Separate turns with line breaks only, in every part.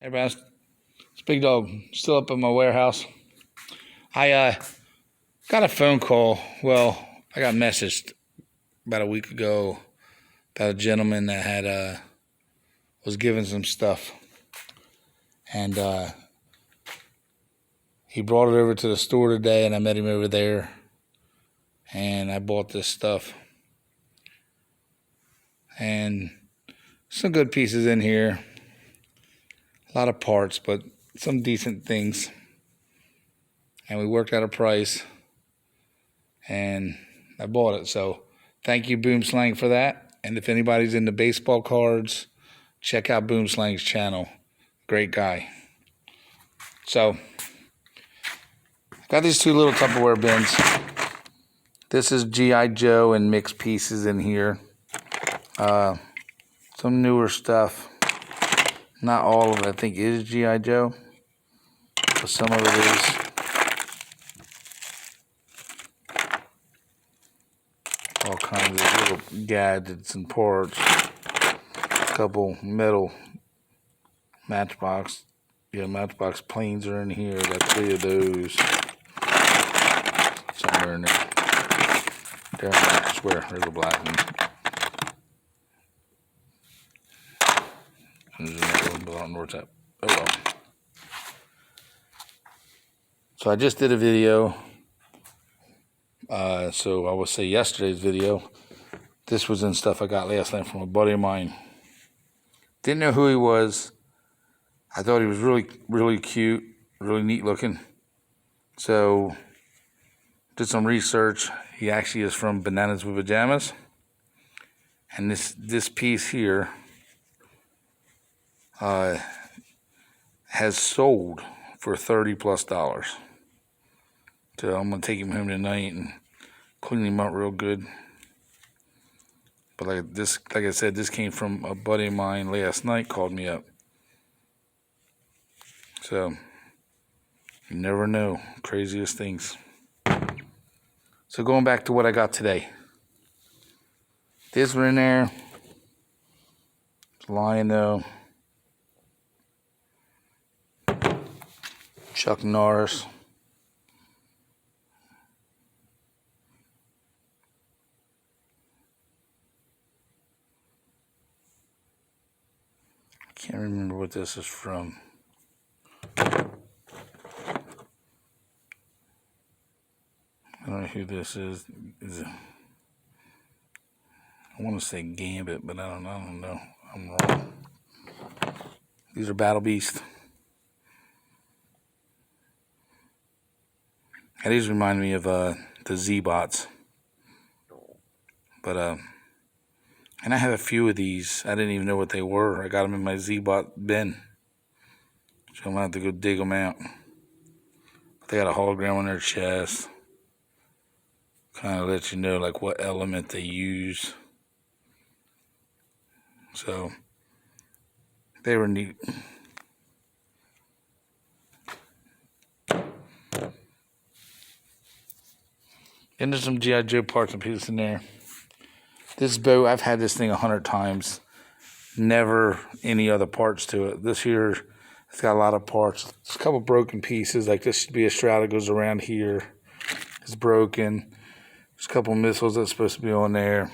Hey, man, it's Big Dog. Still up in my warehouse. I got a phone call. Well, I got messaged about a week ago about a gentleman that had was given some stuff, and he brought it over to the store today, and I met him over there, and I bought this stuff, and some good pieces in here. A lot of parts, but some decent things. And we worked out a price, and I bought it. So thank you, Boom Slang, for that. And if anybody's into baseball cards, check out Boom Slang's channel. Great guy. So got these two little Tupperware bins. This is G.I. Joe and mixed pieces in here. Some newer stuff. Not all of it, I think, is G.I. Joe, but some of it is. All kinds of little gadgets and parts. A couple metal Matchbox. Yeah, Matchbox planes are in here. Got 3 of those. Somewhere in there. There, I swear, there's a black one. There's another one, but I don't know where it's at. Oh well. So I just did a video. So I will say yesterday's video. This was in stuff I got last night from a buddy of mine. Didn't know who he was. I thought he was really, really cute, really neat looking. So did some research. He actually is from Bananas with Pajamas. And this piece here has sold for $30+. So I'm gonna take him home tonight and clean him up real good. But like I said, this came from a buddy of mine last night. Called me up. So you never know, craziest things. So going back to what I got today. This one in there. It's lying though. Chuck Norris. Can't remember what this is from. I don't know who this is. I want to say Gambit, but I don't know. I'm wrong. These are Battle Beast. And these remind me of the Z-Bots. But and I have a few of these. I didn't even know what they were. I got them in my Z-Bot bin. So I'm gonna have to go dig them out. They got a hologram on their chest. Kind of let you know like what element they use. So they were neat. And there's some G.I. Joe parts and pieces in there. This boat, I've had this thing 100 times. Never any other parts to it. This here, it's got a lot of parts. There's a couple broken pieces. Like this should be a shroud that goes around here. It's broken. There's a couple missiles that's supposed to be on there.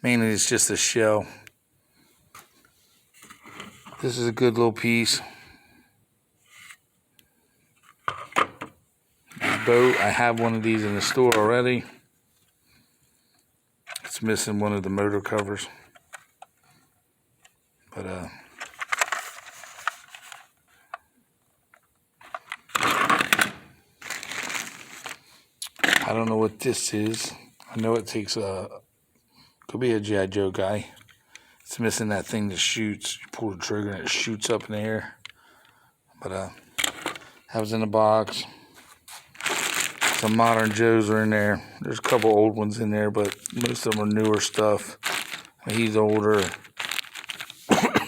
Mainly it's just a shell. This is a good little piece. Boat, I have one of these in the store already. It's missing one of the motor covers. But I don't know what this is. I know it takes could be a G.I. Joe guy. It's missing that thing that shoots. You pull the trigger and it shoots up in the air. But that was in the box. Some modern Joes are in there. There's a couple old ones in there, but most of them are newer stuff. He's older.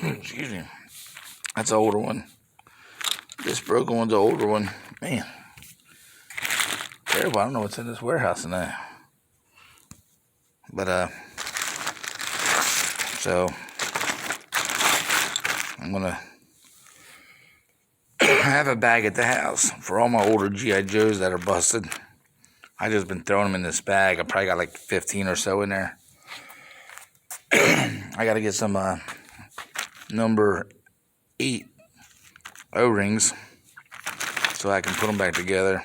Excuse me. That's an older one. This broken one's an older one. Man. Terrible. I don't know what's in this warehouse tonight. But so I'm gonna have a bag at the house for all my older G.I. Joes that are busted. I just been throwing them in this bag. I probably got like 15 or so in there. I got to get some number 8 O-rings so I can put them back together.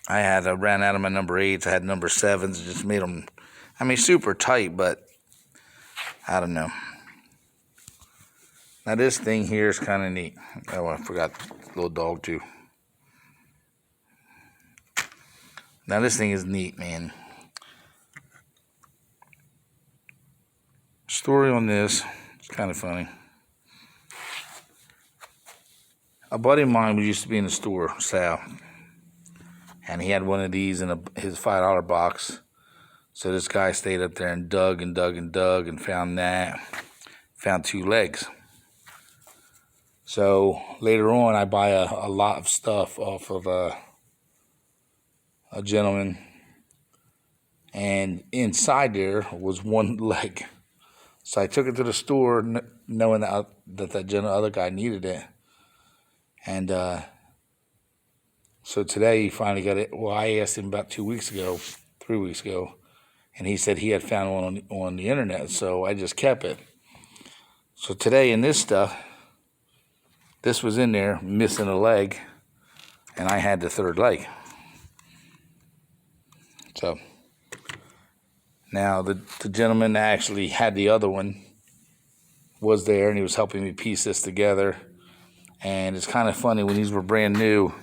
I had ran out of my number 8s. I had number 7s. Just made them, I mean, super tight, but I don't know. Now this thing here is kind of neat. Oh, I forgot the little dog too. Now this thing is neat, man. Story on this, it's kind of funny. A buddy of mine used to be in the store, Sal, and he had one of these in his $5 box. So this guy stayed up there and dug and dug and dug and found that. Found 2 legs. So later on, I buy a lot of stuff off of a gentleman, and inside there was 1 leg. So I took it to the store, knowing that other guy needed it. And so today he finally got it. Well, I asked him about 3 weeks ago, and he said he had found one on the internet. So I just kept it. So today in this stuff, this was in there, missing a leg, and I had the 3rd leg. So now the gentleman that actually had the other one was there, and he was helping me piece this together. And it's kind of funny, when these were brand new,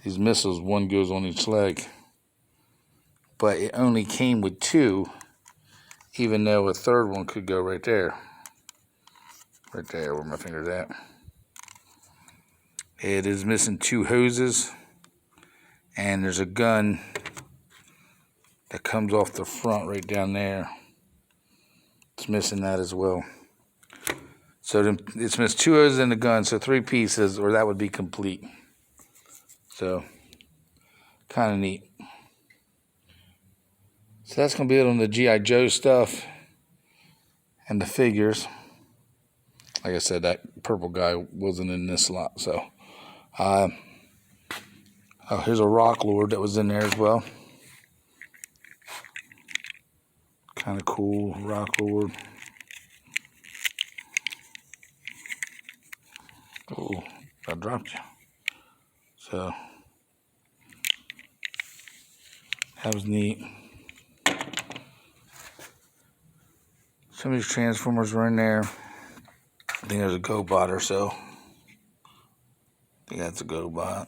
these missiles, 1 goes on each leg. But it only came with 2, even though a 3rd one could go right there. Right there, where my finger's at. It is missing 2 hoses, and there's a gun that comes off the front right down there. It's missing that as well. So it's missed 2 hoses in the gun, so 3 pieces, or that would be complete. So, kind of neat. So that's going to be it on the G.I. Joe stuff and the figures. Like I said, that purple guy wasn't in this lot, so. Oh, here's a Rock Lord that was in there as well. Kind of cool, Rock Lord. Oh, I dropped you. So, that was neat. Some of these Transformers were in there. I think there's a GoBot or so. I think that's a GoBot.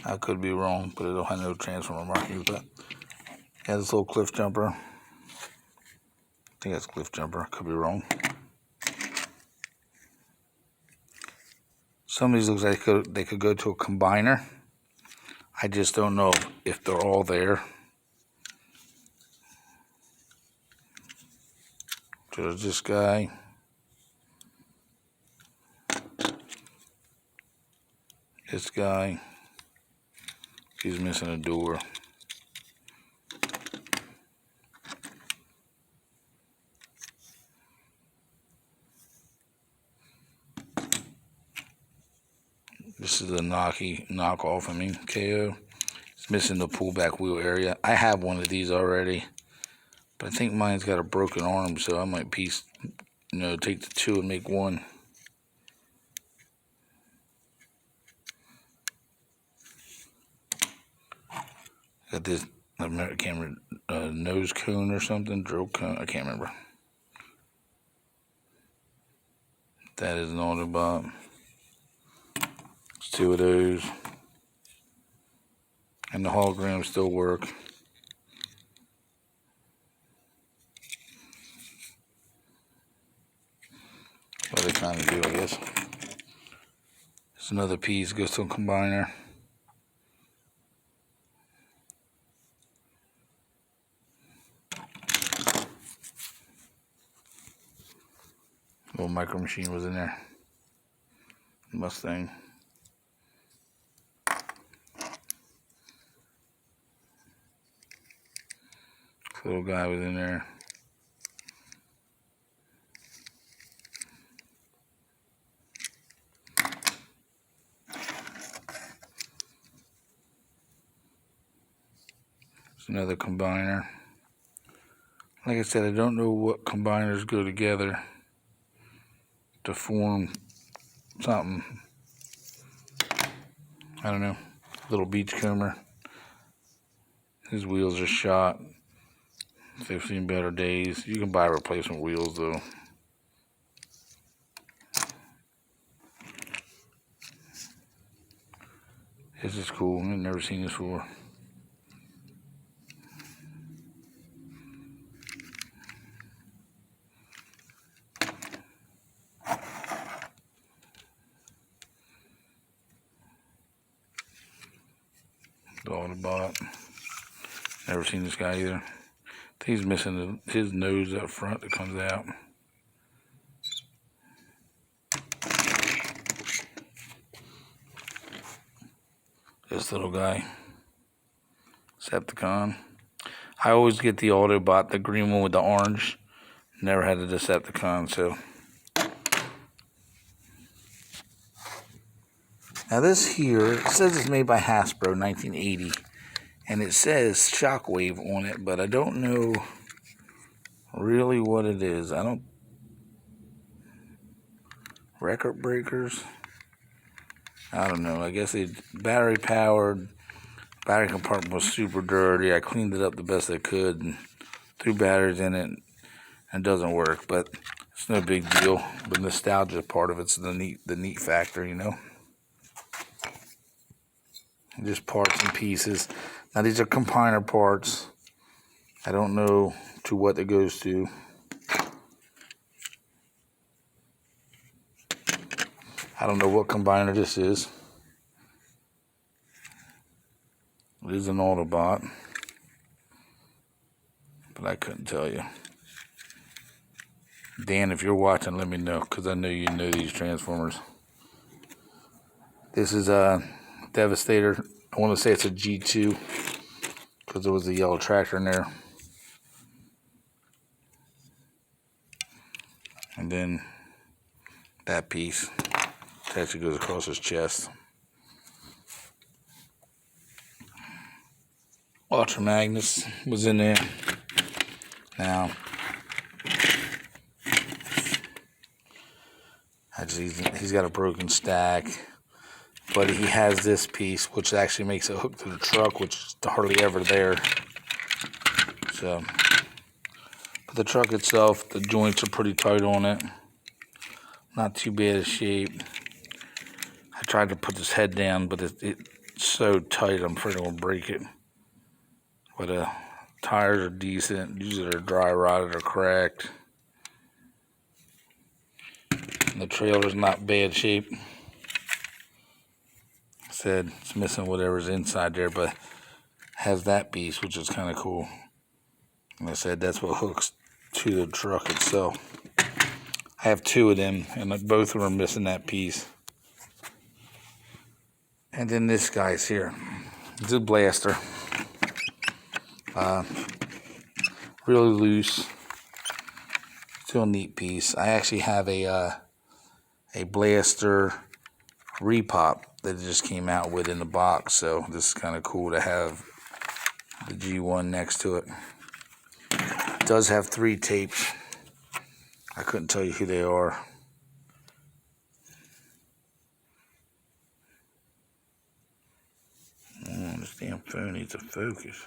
I could be wrong, but it don't have no Transformer markings. But it has this little Cliff Jumper. I think that's Cliff Jumper. Could be wrong. Some of these looks like they could go to a combiner. I just don't know if they're all there. There's this guy. This guy. He's missing a door. This is a knockoff, KO. It's missing the pullback wheel area. I have one of these already, but I think mine's got a broken arm, so I might take the 2 and make 1. Got this, I can't remember, nose cone or something, drill cone, I can't remember. That is an Autobot. There's 2 of those. And the holograms still work. Well, they kind of do, I guess. There's another piece, goes to a combiner. Little Micro Machine was in there. Mustang. Little guy was in there. It's another combiner. Like I said, I don't know what combiners go together to form something. I don't know. Little beachcomber. His wheels are shot. They've seen better days. You can buy replacement wheels though. This is cool. I've never seen this before. Autobot. Never seen this guy either. I think he's missing his nose up front that comes out. This little guy. Decepticon. I always get the Autobot, the green one with the orange. Never had a Decepticon, so. Now this here, it says it's made by Hasbro, 1980. And it says Shockwave on it, but I don't know really what it is. Record breakers? I don't know. I guess it's battery powered. Battery compartment was super dirty. I cleaned it up the best I could and threw batteries in it, and it doesn't work, but it's no big deal. The nostalgia part of it's the neat factor, you know. Just parts and pieces. Now these are combiner parts. I don't know to what it goes to. I don't know what combiner this is. It is an Autobot, but I couldn't tell you. Dan, if you're watching, let me know, because I know you know these Transformers. This is a Devastator. I want to say it's a G2, because there was a yellow tractor in there. And then that piece actually goes across his chest. Ultra Magnus was in there. Now, actually, he's got a broken stack, but he has this piece, which actually makes it hook to the truck, which is hardly ever there. So, but the truck itself, the joints are pretty tight on it. Not too bad of shape. I tried to put this head down, but it's so tight, I'm afraid I'm going to break it. But tires are decent. Usually they're dry rotted or cracked. And the trailer's not bad shape. I said it's missing whatever's inside there, but has that piece, which is kind of cool. And I said that's what hooks to the truck itself. I have two of them, and both of them are missing that piece. And then this guy's here. It's a blaster. Really loose. Still a neat piece. I actually have a blaster repop that it just came out with in the box, so this is kind of cool to have the G1 next to it. It does have 3 tapes. I couldn't tell you who they are. Oh, this damn phone needs to focus.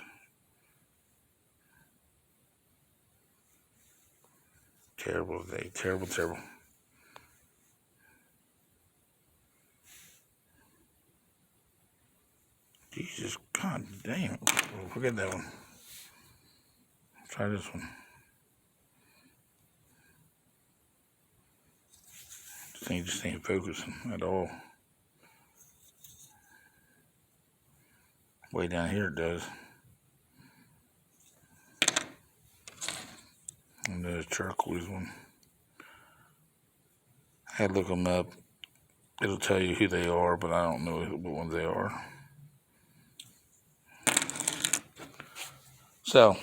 Terrible day. Terrible, terrible. Jesus, god damn. Oh, forget that one. Let's try this one. This thing just ain't focusing at all. Way down here it does. And the turquoise one. I had to look them up. It'll tell you who they are, but I don't know what ones they are. So,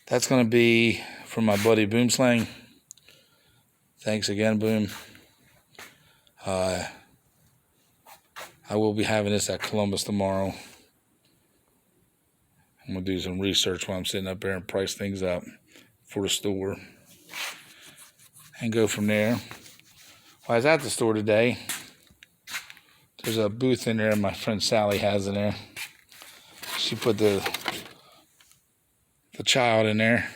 that's going to be from my buddy Boomslang. Thanks again, Boom. I will be having this at Columbus tomorrow. I'm going to do some research while I'm sitting up there and price things up for the store. And go from there. While I was at the store today, there's a booth in there my friend Sally has in there. She put the child in there.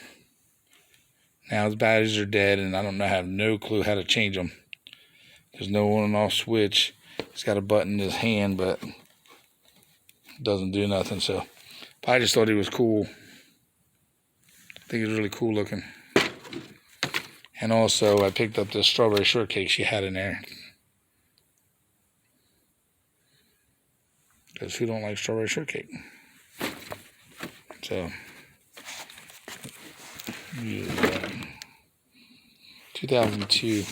Now his batteries are dead, and I have no clue how to change them. There's no on and off switch. He's got a button in his hand, but it doesn't do nothing. So I just thought he was cool. I think he's really cool looking. And also, I picked up this strawberry shortcake she had in there. Because who don't like strawberry shortcake? So, yeah, 2002.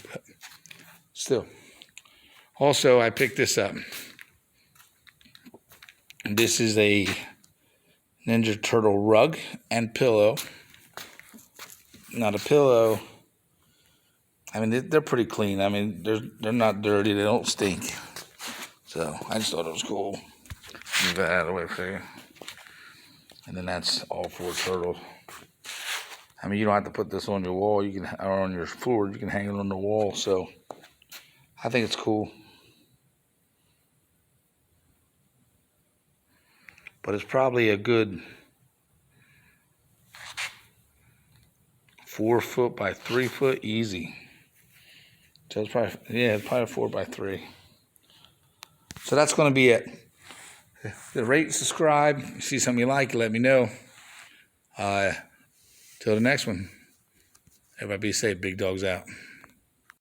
Still. Also, I picked this up. This is a Ninja Turtle rug and pillow. Now, the pillow, I mean, they're pretty clean. I mean, they're not dirty. They don't stink. So, I just thought it was cool. Move that out of the way for you. And then that's all 4 turtles. I mean, you don't have to put this on your wall. You can, or on your floor. You can hang it on the wall. So, I think it's cool. But it's probably a good 4 foot by 3 foot easy. So it's probably, yeah, it's probably 4 by 3. So that's going to be it. Rate, subscribe. If you see something you like, let me know. Till the next one. Everybody be safe. Big Dogs out.